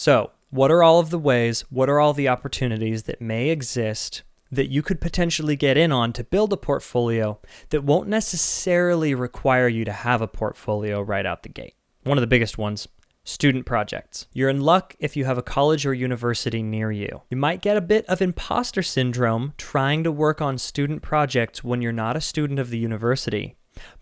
So, what are all of the ways, what are all the opportunities that may exist that you could potentially get in on to build a portfolio that won't necessarily require you to have a portfolio right out the gate? One of the biggest ones, student projects. You're in luck if you have a college or university near you. You might get a bit of imposter syndrome trying to work on student projects when you're not a student of the university.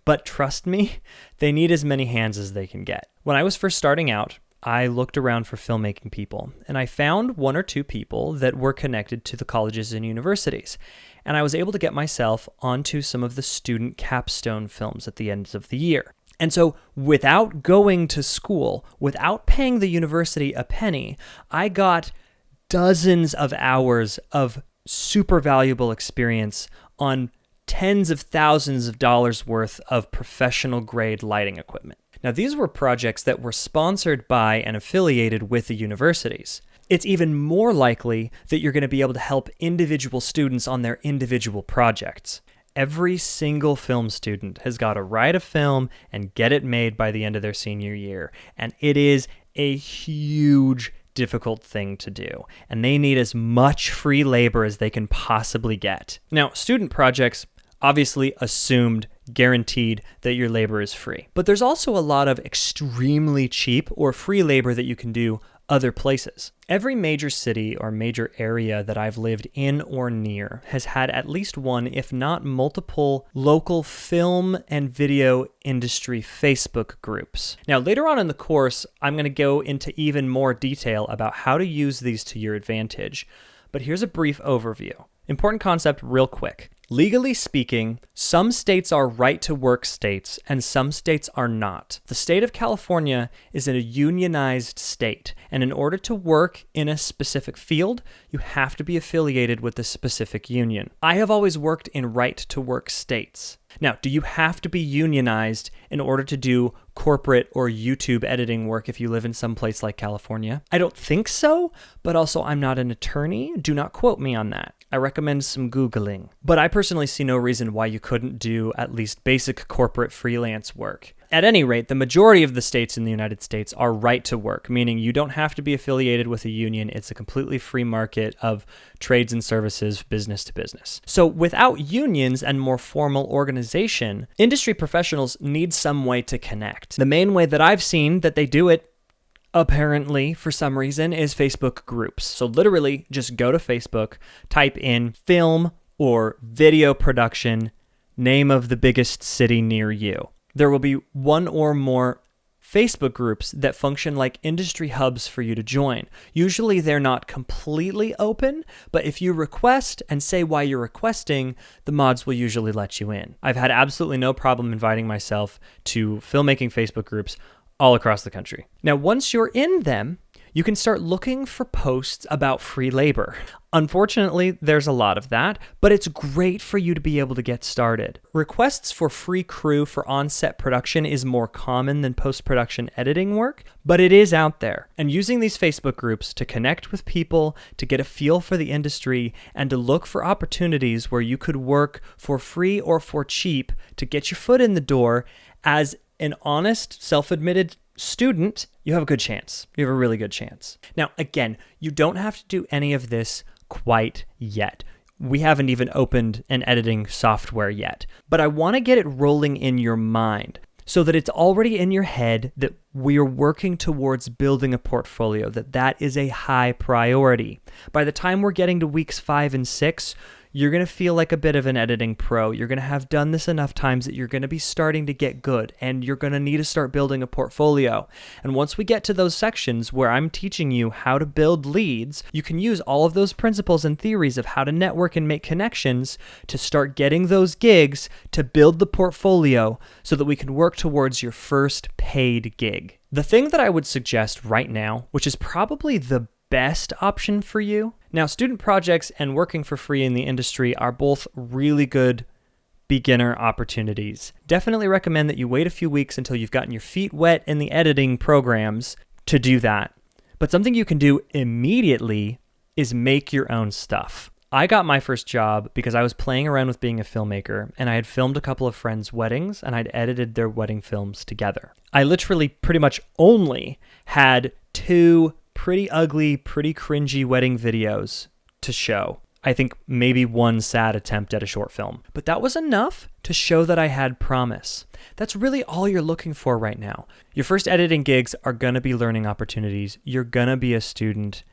But trust me, they need as many hands as they can get. When I was first starting out, I looked around for filmmaking people, and I found one or two people that were connected to the colleges and universities. And I was able to get myself onto some of the student capstone films at the end of the year. And so without going to school, without paying the university a penny, I got dozens of hours of super valuable experience on tens of thousands of dollars worth of professional grade lighting equipment. Now, these were projects that were sponsored by and affiliated with the universities. It's even more likely that you're going to be able to help individual students on their individual projects. Every single film student has got to write a film and get it made by the end of their senior year. And it is a huge, difficult thing to do. And they need as much free labor as they can possibly get. Now, student projects obviously assumed, guaranteed that your labor is free. But there's also a lot of extremely cheap or free labor that you can do other places. Every major city or major area that I've lived in or near has had at least one, if not multiple, local film and video industry Facebook groups. Now, later on in the course, I'm going to go into even more detail about how to use these to your advantage. But here's a brief overview. Important concept real quick. Legally speaking, some states are right-to-work states and some states are not. The state of California is a unionized state, and in order to work in a specific field, you have to be affiliated with the specific union. I have always worked in right-to-work states. Now, do you have to be unionized in order to do corporate or YouTube editing work if you live in some place like California? I don't think so, but also I'm not an attorney. Do not quote me on that. I recommend some Googling. But I personally see no reason why you couldn't do at least basic corporate freelance work. At any rate, the majority of the states in the United States are right to work, meaning you don't have to be affiliated with a union. It's a completely free market of trades and services, business to business. So without unions and more formal organization, industry professionals need some way to connect. The main way that I've seen that they do it, apparently, for some reason, is Facebook groups. So literally, just go to Facebook, type in film or video production, name of the biggest city near you. There will be one or more Facebook groups that function like industry hubs for you to join. Usually they're not completely open, but if you request and say why you're requesting, the mods will usually let you in. I've had absolutely no problem inviting myself to filmmaking Facebook groups all across the country. Now, once you're in them, you can start looking for posts about free labor. Unfortunately, there's a lot of that, but it's great for you to be able to get started. Requests for free crew for on-set production is more common than post-production editing work, but it is out there. And using these Facebook groups to connect with people, to get a feel for the industry, and to look for opportunities where you could work for free or for cheap to get your foot in the door as an honest, self-admitted student, you have a good chance. You have a really good chance. Now, again, you don't have to do any of this quite yet. We haven't even opened an editing software yet, but I want to get it rolling in your mind so that it's already in your head that we're working towards building a portfolio, that is a high priority. By the time we're getting to weeks 5 and 6, you're going to feel like a bit of an editing pro. You're going to have done this enough times that you're going to be starting to get good, and you're going to need to start building a portfolio. And once we get to those sections where I'm teaching you how to build leads, you can use all of those principles and theories of how to network and make connections to start getting those gigs to build the portfolio so that we can work towards your first paid gig. The thing that I would suggest right now, which is probably the best option for you. Now, student projects and working for free in the industry are both really good beginner opportunities. Definitely recommend that you wait a few weeks until you've gotten your feet wet in the editing programs to do that. But something you can do immediately is make your own stuff. I got my first job because I was playing around with being a filmmaker, and I had filmed a couple of friends' weddings, and I'd edited their wedding films together. I literally pretty much only had 2 pretty ugly, pretty cringy wedding videos to show. I think maybe one sad attempt at a short film. But that was enough to show that I had promise. That's really all you're looking for right now. Your first editing gigs are going to be learning opportunities. You're going to be a student.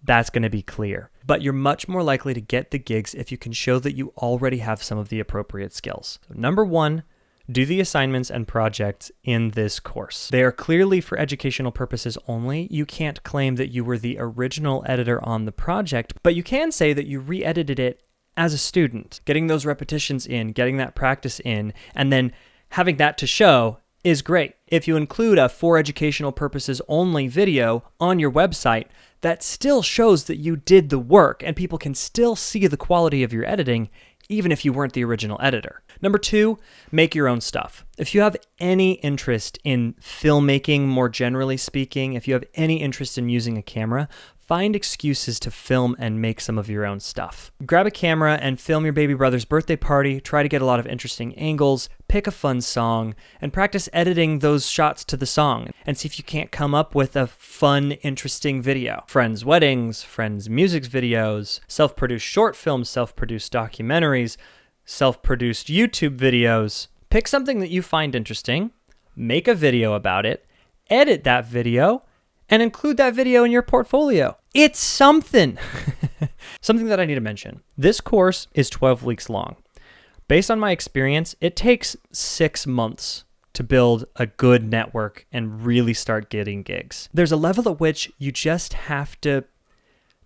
That's going to be clear. But you're much more likely to get the gigs if you can show that you already have some of the appropriate skills. So number one, do the assignments and projects in this course. They are clearly for educational purposes only. You can't claim that you were the original editor on the project, but you can say that you re-edited it as a student. Getting those repetitions in, getting that practice in, and then having that to show is great. If you include a for educational purposes only video on your website, that still shows that you did the work and people can still see the quality of your editing even if you weren't the original editor. Number two, make your own stuff. If you have any interest in filmmaking, more generally speaking, if you have any interest in using a camera, find excuses to film and make some of your own stuff. Grab a camera and film your baby brother's birthday party, try to get a lot of interesting angles, pick a fun song, and practice editing those shots to the song, and see if you can't come up with a fun, interesting video. Friends' weddings, friends' music videos, self-produced short films, self-produced documentaries, self-produced YouTube videos. Pick something that you find interesting, make a video about it, edit that video, and include that video in your portfolio. It's something. Something that I need to mention. This course is 12 weeks long. Based on my experience, it takes 6 months to build a good network and really start getting gigs. There's a level at which you just have to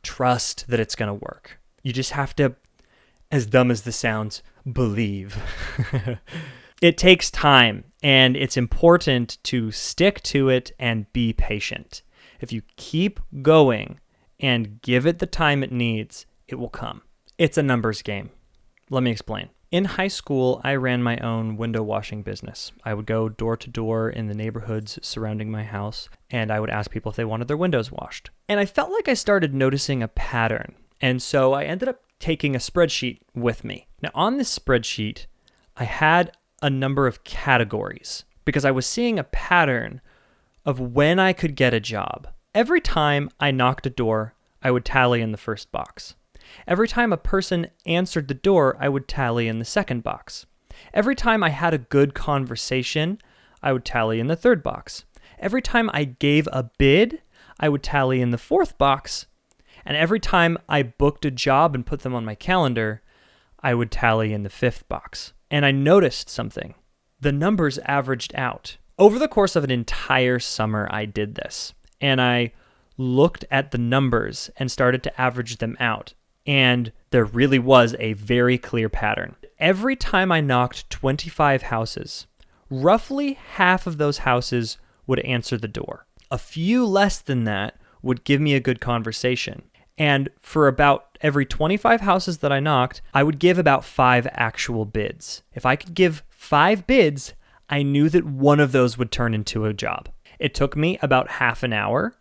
trust that it's going to work. You just have to, as dumb as this sounds, believe. It takes time, and it's important to stick to it and be patient. If you keep going and give it the time it needs, it will come. It's a numbers game. Let me explain. In high school, I ran my own window washing business. I would go door to door in the neighborhoods surrounding my house, and I would ask people if they wanted their windows washed. And I felt like I started noticing a pattern. And so I ended up taking a spreadsheet with me. Now, on this spreadsheet, I had a number of categories because I was seeing a pattern of when I could get a job. Every time I knocked a door, I would tally in the first box. Every time a person answered the door, I would tally in the second box. Every time I had a good conversation, I would tally in the third box. Every time I gave a bid, I would tally in the fourth box. And every time I booked a job and put them on my calendar, I would tally in the fifth box. And I noticed something. The numbers averaged out. Over the course of an entire summer, I did this. And I looked at the numbers and started to average them out. And there really was a very clear pattern. Every time I knocked 25 houses, roughly half of those houses would answer the door. A few less than that would give me a good conversation. And for about every 25 houses that I knocked, I would give about 5 actual bids. If I could give 5 bids, I knew that one of those would turn into a job. It took me about half an hour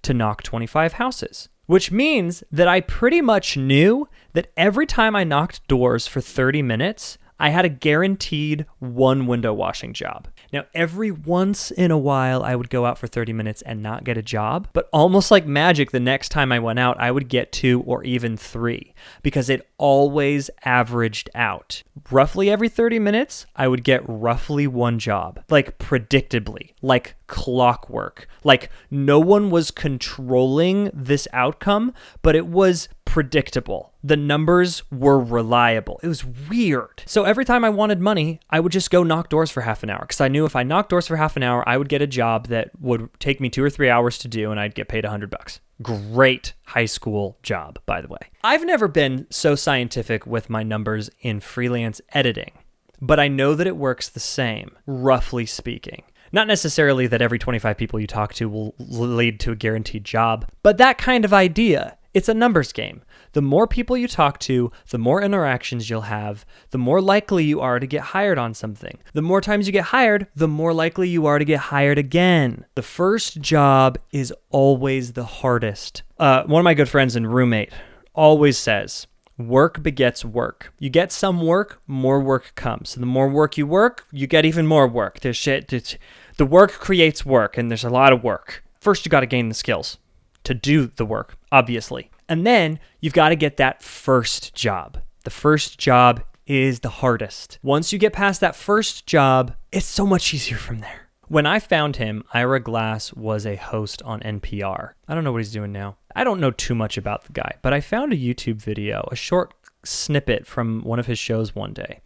to knock 25 houses, which means that I pretty much knew that every time I knocked doors for 30 minutes, I had a guaranteed one window washing job. Now, every once in a while, I would go out for 30 minutes and not get a job, but almost like magic, the next time I went out, I would get 2 or even 3 because it always averaged out. Roughly every 30 minutes, I would get roughly one job, like predictably, like clockwork. Like no one was controlling this outcome, but it was predictable. The numbers were reliable. It was weird. So every time I wanted money, I would just go knock doors for half an hour because I knew if I knocked doors for half an hour, I would get a job that would take me 2 or 3 hours to do and I'd get paid $100. Great high school job, by the way. I've never been so scientific with my numbers in freelance editing, but I know that it works the same, roughly speaking. Not necessarily that every 25 people you talk to will lead to a guaranteed job, but that kind of idea. It's a numbers game. The more people you talk to, the more interactions you'll have, the more likely you are to get hired on something. The more times you get hired, the more likely you are to get hired again. The first job is always the hardest. One of my good friends and roommate always says, work begets work. You get some work, more work comes. So the more work, you get even more work. The work creates work, and there's a lot of work. First, you got to gain the skills. to do the work, obviously. And then you've got to get that first job. The first job is the hardest. Once you get past that first job, it's so much easier from there. When I found him, Ira Glass was a host on NPR. I don't know what he's doing now. I don't know too much about the guy, but I found a YouTube video, a short snippet from one of his shows one day,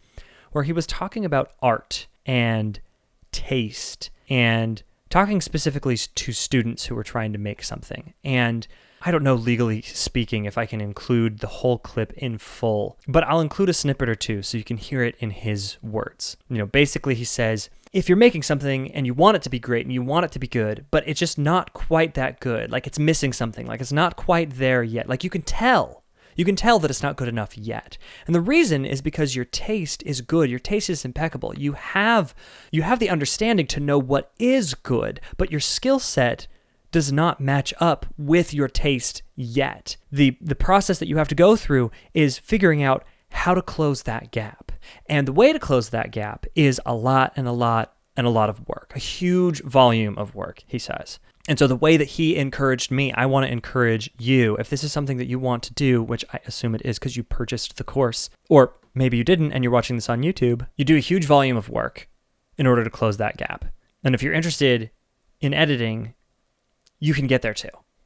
where he was talking about art and taste and talking specifically to students who were trying to make something. And I don't know, legally speaking, if I can include the whole clip in full, but I'll include a snippet or two so you can hear it in his words. Basically he says, if you're making something and you want it to be great and you want it to be good, but it's just not quite that good, like it's missing something, like it's not quite there yet, like you can tell that it's not good enough yet. And the reason is because your taste is good. Your taste is impeccable. You have the understanding to know what is good, but your skill set does not match up with your taste yet. The process that you have to go through is figuring out how to close that gap. And the way to close that gap is a lot of work, a huge volume of work, he says. And so the way that he encouraged me, I want to encourage you, if this is something that you want to do, which I assume it is because you purchased the course, or maybe you didn't and you're watching this on YouTube, you do a huge volume of work in order to close that gap. And if you're interested in editing, you can get there too.